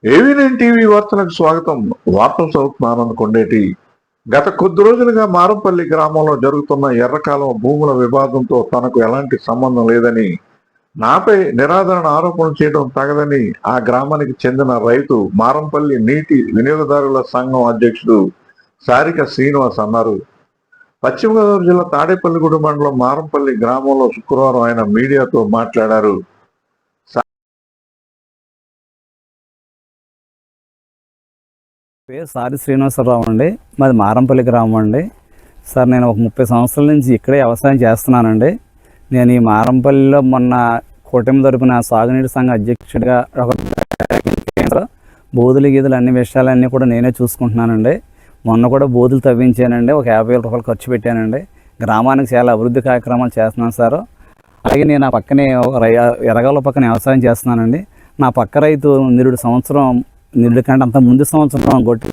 ఏవీనైన్ TV వార్తలకు స్వాగతం. వార్తలు చదువుతున్నాను కొండేటి. గత కొద్ది రోజులుగా మారంపల్లి గ్రామంలో జరుగుతున్న ఎర్రకాలువ భూముల వివాదంతో తనకు ఎలాంటి సంబంధం లేదని, నాపై నిరాదరణ ఆరోపణలు చేయడం తగదని ఆ గ్రామానికి చెందిన రైతు మారంపల్లి నీటి వినియోగదారుల సంఘం అధ్యక్షుడు సారిక శ్రీనివాస్ అన్నారు. పశ్చిమ గోదావరి జిల్లా తాడేపల్లిగూడెం మండలం మారంపల్లి గ్రామంలో శుక్రవారం ఆయన మీడియాతో మాట్లాడారు. పేరు సారి శ్రీనివాసరావు అండి. మాది మారంపల్లి గ్రామం అండి. సార్ నేను ఒక 30 సంవత్సరాల నుంచి ఇక్కడే వ్యవసాయం చేస్తున్నానండి. నేను ఈ మారంపల్లిలో మొన్న కూటమి తరపున సాగునీటి సంఘ అధ్యక్షుడిగా ఒక బోధులు గీదులు అన్ని విషయాలన్నీ కూడా నేనే చూసుకుంటున్నానండి. మొన్న కూడా బోధులు తవ్వించానండి. ఒక 50,000 రూపాయలు ఖర్చు పెట్టానండి. గ్రామానికి చాలా అభివృద్ధి కార్యక్రమాలు చేస్తున్నాను సార్. అలాగే నేను ఆ పక్కనే ఎరగాల పక్కన వ్యవసాయం చేస్తున్నానండి. నా పక్క రైతు నిరుడు కంటే అంత ముందు సంవత్సరం కొట్టి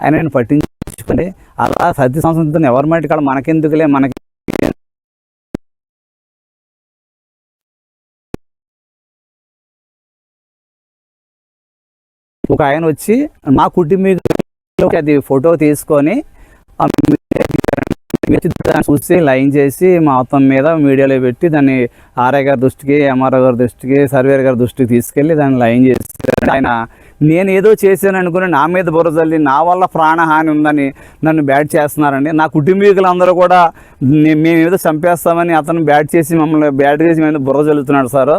ఆయన నేను పట్టించుకోండి. అలా ప్రతి సంవత్సరం ఎవరి మట్టి కాడ మనకెందుకులే, మనకి ఒక ఆయన వచ్చి మా కుటుంబీకులు అది ఫోటో తీసుకొని చూసి లైన్ చేసి మొత్తం మీద మీడియాలో పెట్టి దాన్ని ఆర్ఐ గారి దృష్టికి, ఎంఆర్ఓ గారి దృష్టికి, సర్వేర్ గారి దృష్టికి తీసుకెళ్ళి దాన్ని లైన్ చేసి ఆయన నేను ఏదో చేశాను అనుకుని నా మీద బురజల్లి నా వల్ల ప్రాణహాని ఉందని నన్ను బ్యాడ్ చేస్తున్నారండి. నా కుటుంబీకులందరూ కూడా మేము ఏదో చంపేస్తామని అతను బ్యాడ్ చేసి మమ్మల్ని బ్యాడ్ చేసి మీద బుర్ర జల్లుతున్నాడు సార్.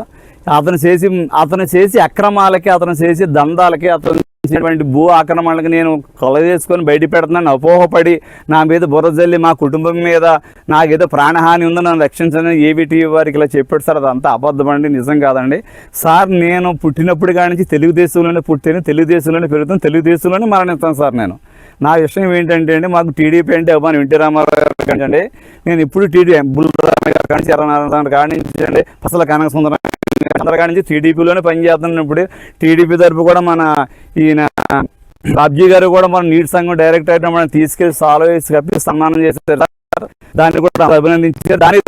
అతను చేసి అక్రమాలకి, అతను చేసి దందాలకి, అతను చేసినటువంటి భూ ఆక్రమణలకు నేను కొల చేసుకొని బయట పెడుతున్నాను అపోహపడి నా మీద బుర్రజల్లి మా కుటుంబం మీద నాకేదో ప్రాణహాని ఉందని నన్ను రక్షించని ఏబీటీవీ వారికి ఇలా చెప్పాడు సార్. అదంతా అబద్ధం అండి, నిజం కాదండి సార్. నేను పుట్టినప్పుడు కాడి నుంచి తెలుగుదేశంలోనే పుట్టాను, తెలుగుదేశంలోనే పెరుగుతాను, తెలుగుదేశంలోనే మరణిస్తాను సార్. నా విషయం ఏంటంటే అండి, మాకు టీడీపీ అంటే అభిమానం. ఎన్టీ రామారావు గారు అండి, నేను ఇప్పుడు టీడీపీ బుల్రామయ్య గారు కానీ, చరణ్ కానించండి, పసల కనక సుందరం కాడి నుంచి టీడీపీలోనే పనిచేస్తున్నప్పుడు టీడీపీ తరపు కూడా మన ఈయన బాబ్జీ గారు కూడా మన నీటి సంఘం డైరెక్టర్ అయితే మనం తీసుకెళ్లి సాల్వ్ వేసి కప్పి సన్మానం చేశారు. దాన్ని కూడా అభినందించారు. దానికి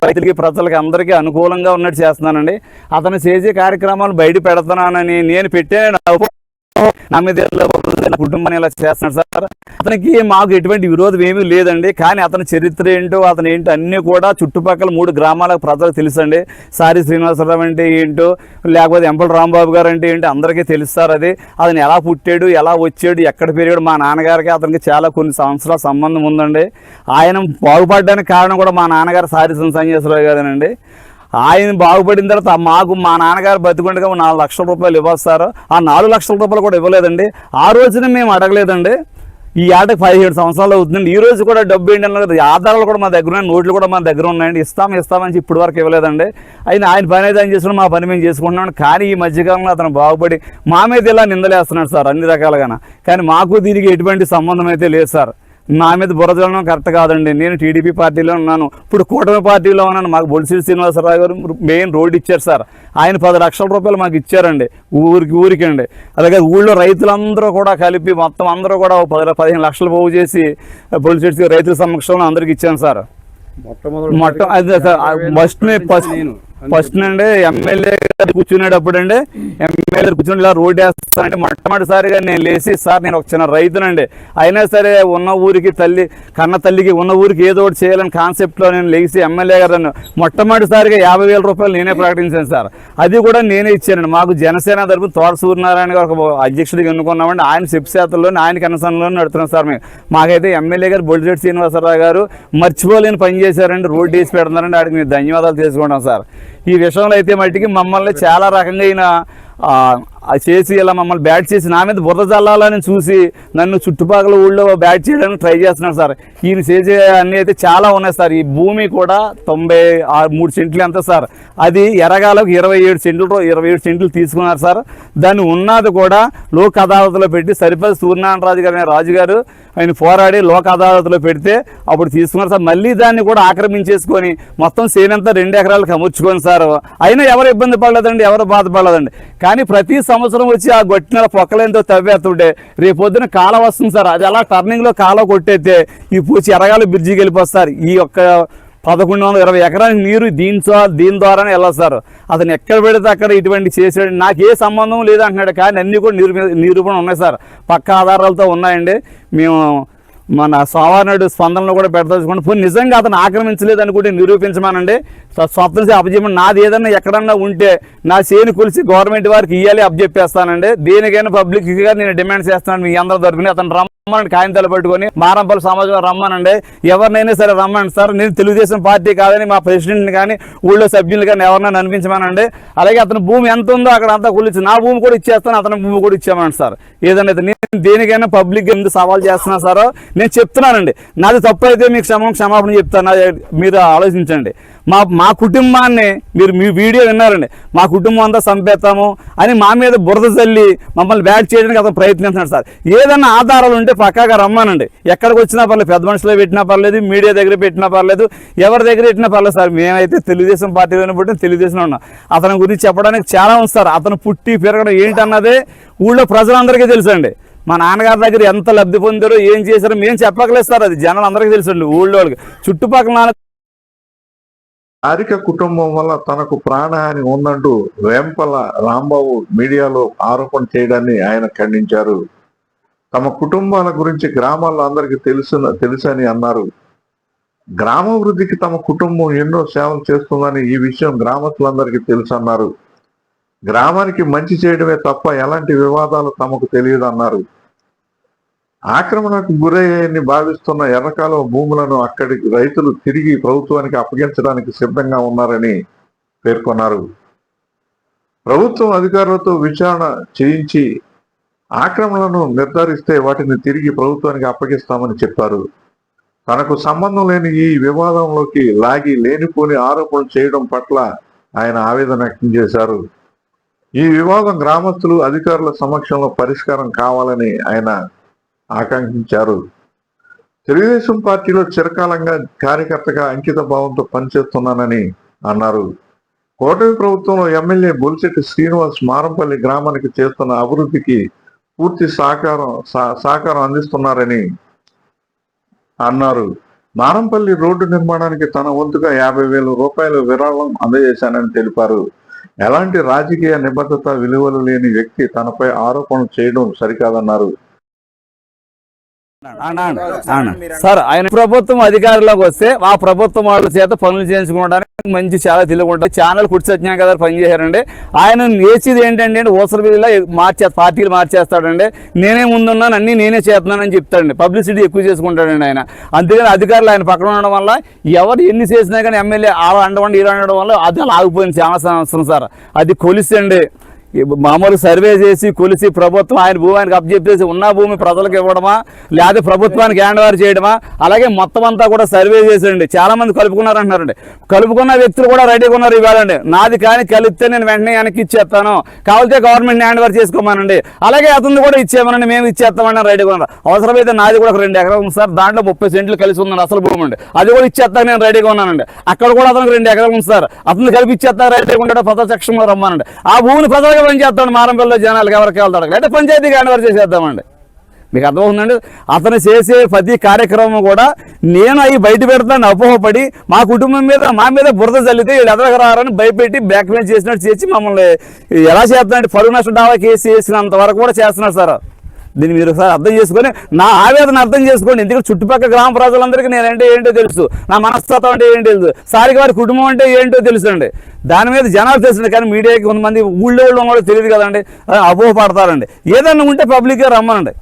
రైతులకి, ప్రజలకి అందరికీ అనుకూలంగా ఉన్నట్టు చేస్తున్నానండి. అతను చేసే కార్యక్రమాలు బయట పెడుతున్నానని నేను పెట్టాను. నా మీద కుటుంబాన్ని ఇలా చేస్తున్నాడు సార్. అతనికి మాకు ఎటువంటి విరోధం ఏమీ లేదండి. కానీ అతని చరిత్ర ఏంటో, అతను ఏంటో అన్నీ కూడా చుట్టుపక్కల 3 గ్రామాల ప్రజలకు తెలుసండి. సారి శ్రీనివాసరావు అంటే ఏంటో, లేకపోతే ఎంపల్ రాంబాబు గారు అంటే ఏంటో అందరికీ తెలుస్తారు. అతను ఎలా పుట్టాడు, ఎలా వచ్చాడు, ఎక్కడ పెరిగాడు. మా నాన్నగారికి అతనికి చాలా కొన్ని సంవత్సరాల సంబంధం ఉందండి. ఆయన బాగుపడడానికి కారణం కూడా మా నాన్నగారు సారి సంజయేశ్వరరావు గారేనండి. ఆయన బాగుపడిన తర్వాత మా నాన్నగారు బతికుండగా 4 లక్షల రూపాయలు ఇవ్వస్తారు. ఆ 4 లక్షల రూపాయలు కూడా ఇవ్వలేదండి. ఆ రోజున మేము అడగలేదండి. ఈ ఏటకి 17 సంవత్సరాలు అవుతుందండి. ఈ రోజు కూడా డబ్బు ఏంటన్నది ఆధారాలు కూడా మా దగ్గర ఉన్నాయి, నోట్లు కూడా మా దగ్గర ఉన్నాయండి. ఇస్తామని ఇప్పటి వరకు ఇవ్వలేదండి. ఆయన పని అయితే ఆయన చేసుకుని మా పని మేము చేసుకుంటున్నాం. కానీ ఈ మధ్యకాలంలో అతను బాగుపడి మా మీద ఇలా నిందలేస్తున్నాడు సార్, అన్ని రకాలుగా. కానీ మాకు దీనికి ఎటువంటి సంబంధం అయితే లేదు సార్. నా మీద బురదలడం కరెక్ట్ కాదండి. నేను టీడీపీ పార్టీలో ఉన్నాను, ఇప్పుడు కూటమి పార్టీలో ఉన్నాను. మాకు బొలిశెట్టి శ్రీనివాసరావు గారు మెయిన్ రోడ్ ఇచ్చారు సార్. ఆయన 10 లక్షల రూపాయలు మాకు ఇచ్చారండి, ఊరికండి. అలాగే ఊళ్ళో రైతులందరూ కూడా కలిపి మొత్తం అందరూ కూడా 15 లక్షలు పోగు చేసి బొలిశెట్టి రైతుల సమక్షంలో అందరికి ఇచ్చాను సార్. ఫస్ట్ నుండి ఎమ్మెల్యే గారు కూర్చునేటప్పుడు అండి, ఎమ్మెల్యే కూర్చుని ఇలా రోడ్డు వేస్తానంటే మొట్టమొదటిసారిగా నేను లేచి, సార్ నేను ఒక చిన్న రైతునండి, అయినా సరే ఉన్న ఊరికి కన్న తల్లికి ఉన్న ఊరికి ఏదో ఒకటి చేయాలని కాన్సెప్ట్లో నేను లేచి ఎమ్మెల్యే గారు మొట్టమొదటిసారిగా 50,000 రూపాయలు నేనే ప్రకటించాను సార్. అది కూడా నేనే ఇచ్చానండి. మాకు జనసేన తరపున తోట సూర్యనారాయణ గారు ఒక అధ్యక్షుడిగా ఎన్నుకున్నామండి. ఆయన శిప్శాతల్లోనే, ఆయన కనసంలోనే నడుతున్నాం సార్. మాకైతే ఎమ్మెల్యే గారు బొలిశెట్టి శ్రీనివాసరావు గారు మర్చిపోలేని పని చేశారండి, రోడ్డు వేసి పెడుతున్నారండి. వాడికి మేము ధన్యవాదాలు చేసుకుంటాం సార్. ఈ విషయంలో అయితే మట్టికి మమ్మల్ని చాలా రకంగా అయిన చేసి ఇలా మమ్మల్ని బ్యాట్ చేసి నా మీద బురద జల్లాలని చూసి నన్ను చుట్టుపక్కల ఊళ్ళో బ్యాట్ చేయడానికి ట్రై చేస్తున్నాడు సార్. ఈయన చేసే అన్నీ అయితే చాలా ఉన్నాయి సార్. ఈ భూమి కూడా 93 సెంట్లు ఎంత సార్, అది ఎరగాలకు 27 సెంట్లు తీసుకున్నారు సార్. దాన్ని ఉన్నది కూడా లోక్ అదాలత్లో పెట్టి సరిపల్లి సూర్యనారాయణ రాజుగారు ఆయన పోరాడి లోక్ అదాలత్లో పెడితే అప్పుడు తీసుకున్నారు సార్. మళ్ళీ దాన్ని కూడా ఆక్రమించేసుకొని మొత్తం సేనంతా 2 ఎకరాలకు అమర్చుకొని సార్. అయినా ఎవరు ఇబ్బంది పడలేదండి, ఎవరు బాధపడలేదండి. కానీ ప్రతి సంవత్సరం వచ్చి ఆ గొట్టిన పొక్కలేంతో తవ్వేస్తుంటే రేపొద్దున కాలం వస్తుంది సార్. అది అలా టర్నింగ్లో కాలం కొట్టేస్తే ఈ పూచి ఎరగాలి బ్రిడ్జికి వెళ్ళిపోతారు. ఈ యొక్క 1120 ఎకరానికి నీరు దీని ద్వారానే వెళ్ళదు సార్. అతను ఎక్కడ పెడితే అక్కడ ఇటువంటి చేసాడు, నాకు ఏ సంబంధం లేదు అంటున్నాడు. కానీ అన్నీ కూడా నిరూపణ ఉన్నాయి సార్, పక్క ఆధారాలతో ఉన్నాయండి. మేము మన సోమవారం స్పందనలో కూడా పెడదలుచుకోండి. పోనీ నిజంగా అతను ఆక్రమించలేదు అనుకుంటే నిరూపించమానండి. స్వప్న అప్పచెప్పండి. నాది ఏదన్నా ఎక్కడన్నా ఉంటే నా చేను కొలిసి గవర్నమెంట్ వారికి ఇవ్వాలి, అప్పచెప్పేస్తానండి. దేనికైనా పబ్లిక్గా నేను డిమాండ్ చేస్తాను మీ అందరి తరపున. అతను రమ్మనండి, కాగితాలు పట్టుకొని మారంపల్లి సమాజంలో రమ్మనండి, ఎవరినైనా సరే రమ్మనండి సార్. నేను తెలుగుదేశం పార్టీ కాదని మా ప్రెసిడెంట్ని కానీ ఊళ్ళో సభ్యులు కానీ ఎవరినైనా అనిపించమానండి. అలాగే అతని భూమి ఎంత ఉందో అక్కడ అంతా కొలిచి నా భూమి కూడా ఇచ్చేస్తాను, అతని భూమి కూడా ఇచ్చామని సార్. ఏదైనా నేను దేనికైనా పబ్లిక్గా ఎందుకు సవాల్ చేస్తున్నా సారో నేను చెప్తున్నానండి. నాది తప్పు అయితే మీకు క్షమాపణ చెప్తాను, మీరు ఆలోచించండి. మా కుటుంబాన్ని మీరు మీ వీడియో విన్నారండి, మా కుటుంబం అంతా చంపేస్తాము అని మా మీద బురద చల్లి మమ్మల్ని బ్యాట్ చేయడానికి అతను ప్రయత్నిస్తున్నాడు సార్. ఏదన్నా ఆధారాలు ఉంటే పక్కాగా రమ్మానండి. ఎక్కడికి వచ్చినా పర్లేదు, పెద్ద మనుషులు పెట్టినా పర్లేదు, మీడియా దగ్గర పెట్టినా పర్లేదు, ఎవరి దగ్గర పెట్టినా పర్లేదు సార్. మేమైతే తెలుగుదేశం పార్టీలోనే పుట్టిన తెలుగుదేశంలో ఉన్నాం. అతని గురించి చెప్పడానికి చాలా ఉంది సార్. అతను పుట్టి పెరగడం ఏంటన్నదే ఊళ్ళో ప్రజలందరికీ తెలుసండి. మా నాన్నగారి దగ్గర ఎంత లబ్ధి పొందారో ఏం చేశారో మేము చెప్పకలేదు సార్, అది జనాలు అందరికీ తెలుసండి. ఊళ్ళో వాళ్ళకి చుట్టుపక్కల హారిక కుటుంబం వల్ల తనకు ప్రాణహాని ఉందంటూ వేంపల రాంబాబు మీడియాలో ఆరోపణ చేయడాన్ని ఆయన ఖండించారు. తమ కుటుంబాల గురించి గ్రామాల్లో అందరికీ తెలుసని అన్నారు. గ్రామాభివృద్ధికి తమ కుటుంబం ఎన్నో సేవలు చేస్తుందని ఈ విషయం గ్రామస్తులందరికీ తెలుసు అన్నారు. గ్రామానికి మంచి చేయడమే తప్ప ఎలాంటి వివాదాలు తమకు తెలియదన్నారు. ఆక్రమణకు గురయ్యాయని భావిస్తున్న ఎర్రకాలువ భూములను అక్కడి రైతులు తిరిగి ప్రభుత్వానికి అప్పగించడానికి సిద్ధంగా ఉన్నారని పేర్కొన్నారు. ప్రభుత్వం అధికారులతో విచారణ చేయించి ఆక్రమణలను నిర్ధారిస్తే వాటిని తిరిగి ప్రభుత్వానికి అప్పగిస్తామని చెప్పారు. తనకు సంబంధం లేని ఈ వివాదంలోకి లాగి లేనిపోని ఆరోపణలు చేయడం పట్ల ఆయన ఆవేదన వ్యక్తం చేశారు. ఈ వివాదం గ్రామస్తులు అధికారుల సమక్షంలో పరిష్కారం కావాలని ఆయన ఆకాంక్షించారు. తెలుగుదేశం పార్టీలో చిరకాలంగా కార్యకర్తగా అంకిత భావంతో పనిచేస్తున్నానని అన్నారు. కోటమి ప్రభుత్వంలో ఎమ్మెల్యే బొలిశెట్టి శ్రీనివాస్ మారంపల్లి గ్రామానికి చేస్తున్న అభివృద్ధికి పూర్తి సహకారం అందిస్తున్నారని అన్నారు. మారంపల్లి రోడ్డు నిర్మాణానికి తన వంతుగా 50,000 రూపాయల విరాళం అందజేశానని తెలిపారు. ఎలాంటి రాజకీయ నిబద్ధత విలువలు లేని వ్యక్తి తనపై ఆరోపణలు చేయడం సరికాదన్నారు. సార్, ఆయన ప్రభుత్వం అధికారంలోకి వస్తే ఆ ప్రభుత్వం వాళ్ళ చేత పనులు చేయించుకోవడానికి మంచి చాలా తెలియకుండా ఛానల్ కుర్చీ సత్యనారాయణ గారు పనిచేశారండి. ఆయన వేసేది ఏంటంటే ఊసర వీధిలో పార్టీలు మార్చేస్తాడండి. నేనే ముందున్నాను, అన్ని నేనే చేస్తున్నానని చెప్తాడండి. పబ్లిసిటీ ఎక్కువ చేసుకుంటాడండి ఆయన. అందుకని అధికారులు ఆయన పక్కన ఉండడం వల్ల ఎవరు ఎన్ని చేసినా కానీ ఎమ్మెల్యే అలా అండవండి ఇలా అనడం వల్ల అది అలా ఆగిపోయింది చాలా సంవత్సరం సార్. అది కొలిసండి, మామూలు సర్వే చేసి కొలిసి ప్రభుత్వం ఆయన భూమి ఆయనకు అప్పచెప్పేసి ఉన్న భూమి ప్రజలకు ఇవ్వడమా లేదా ప్రభుత్వానికి హ్యాండ్ ఓవర్ చేయడమా, అలాగే మొత్తం అంతా కూడా సర్వే చేసేయండి. చాలా మంది కలుపుకున్నారు అంటున్నారండి. కలుపుకున్న వ్యక్తులు కూడా రెడీగా ఉన్నారు ఇవ్వాలండి. నాది కానీ కలిపితే నేను వెంటనే వెనక్కి ఇచ్చేస్తాను, కావాలంటే గవర్నమెంట్ హ్యాండ్ ఓవర్ చేసుకోమానండి, అలాగే అతను కూడా ఇచ్చేమనండి, మేము ఇచ్చేస్తామని రెడీగా ఉన్నారు. అవసరమైతే నాది కూడా ఒక 2 ఎకరాలు ఉంది సార్, దాంట్లో 30 సెంట్లు కలిసి ఉందండి అసలు భూమి అండి, అది కూడా ఇచ్చేస్తాను నేను రెడీగా ఉన్నానండి. అక్కడ కూడా అతనికి 2 ఎకరాలు ఉంది సార్, అతను కలిపి ఇచ్చేస్తాను రెడీగా ఉంటాడు. ప్రజా సెక్షన్లో రమ్మానండి, ఆ భూమిని ప్రజలుగా పని చేస్తాడు. మారంపల్లిలో జనాలకు ఎవరికి వెళ్తాడు అంటే పంచాయతీకి హ్యాండ్ ఓవర్ చేసేద్దామండి. మీకు అర్థమవుతుందండి. అతను చేసే ప్రతి కార్యక్రమం కూడా నేను అవి బయట పెడతాను అపోహపడి మా కుటుంబం మీద మా మీద బురద చల్లితే వీళ్ళు ఎదరగరారని భయపెట్టి బ్యాక్మెయిల్ చేసినట్టు చేసి మమ్మల్ని ఎలా చేస్తున్నాడు, పరువు నష్టం దావా కేసు చేసినంత వరకు కూడా చేస్తున్నారు సార్. దీన్ని మీరు సార్ అర్థం చేసుకొని నా ఆవేదన అర్థం చేసుకోండి. ఎందుకంటే చుట్టుపక్కల గ్రామ ప్రజలందరికీ నేనంటే ఏంటో తెలుసు, నా మనస్తత్వం అంటే ఏంటో తెలుసు, సారికి వారి కుటుంబం అంటే ఏంటో తెలుసు అండి. దాని మీద జనాలు తెలుసు, కానీ మీడియాకి కొంతమంది ఊళ్ళో కూడా తెలియదు కదండి, అపోహపడతారండి. ఏదన్నా ఉంటే పబ్లిక్గా రమ్మనండి.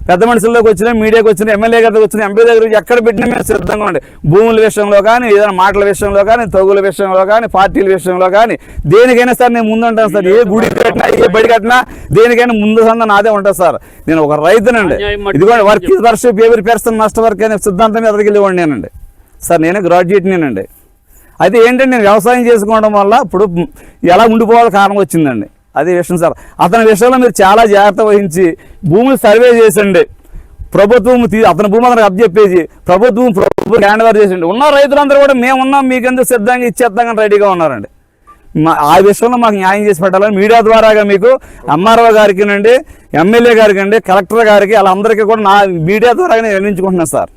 పెద్ద మనుషుల్లోకి వచ్చినా, మీడియాకి వచ్చినా, ఎమ్మెల్యే గారికి వచ్చినా, ఎంపీ దగ్గర ఎక్కడ పెట్టినా మేము సిద్ధంగా ఉండి భూముల విషయంలో కానీ, ఏదైనా మాటల విషయంలో కానీ, తగుల విషయంలో కానీ, పార్టీల విషయంలో కానీ దేనికైనా సార్ నేను ముందు ఉంటాను సార్. ఏ గుడి కట్టినా, ఏ బడి కట్టినా దేనికైనా ముందు సంద నాదే ఉంటుంది సార్. నేను ఒక రైతునండి. ఇదిగోండి వర్క్ వర్షిప్ ఎవరి పెర్సన్ మాస్టర్ వర్క్ అనే సిద్ధాంతం ఎదరికెళ్ళివ్వండి నేనండి సార్. నేను గ్రాడ్యుయేట్నేనండి. అయితే ఏంటంటే నేను వ్యవసాయం చేసుకోవడం వల్ల ఇప్పుడు ఎలా ఉండిపోవాలి కారణం వచ్చిందండి. అదే విషయం సార్. అతని విషయంలో మీరు చాలా జాగ్రత్త వహించి భూములు సర్వే చేసండి. ప్రభుత్వం అతని భూమి అతనికి అప్పచెప్పేసి ప్రభుత్వం హ్యాండ్ ఓవర్ చేసండి. ఉన్న రైతులందరూ కూడా మేము ఉన్నాం, మీకెందుకు సిద్ధంగా ఇచ్చేద్దాం రెడీగా ఉన్నారండి. ఆ విషయంలో మాకు న్యాయం చేసి పెట్టాలని మీడియా ద్వారాగా మీకు ఎంఆర్ఓ గారికి అండి, ఎమ్మెల్యే గారికి అండి, కలెక్టర్ గారికి వాళ్ళందరికీ కూడా నా మీడియా ద్వారా నేను వినియోగించుకుంటున్నాను సార్.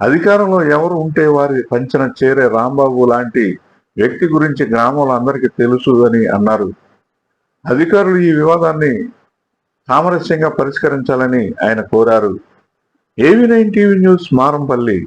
అధికారంలో ఎవరు ఉంటే వారి పంచన చేరే రాంబాబు లాంటి వ్యక్తి గురించి గ్రామంలో అందరికీ తెలుసు అని అన్నారు. అధికారులు ఈ వివాదాన్ని సామరస్యంగా పరిష్కరించాలని ఆయన కోరారు. AV9 TV news Marampalli.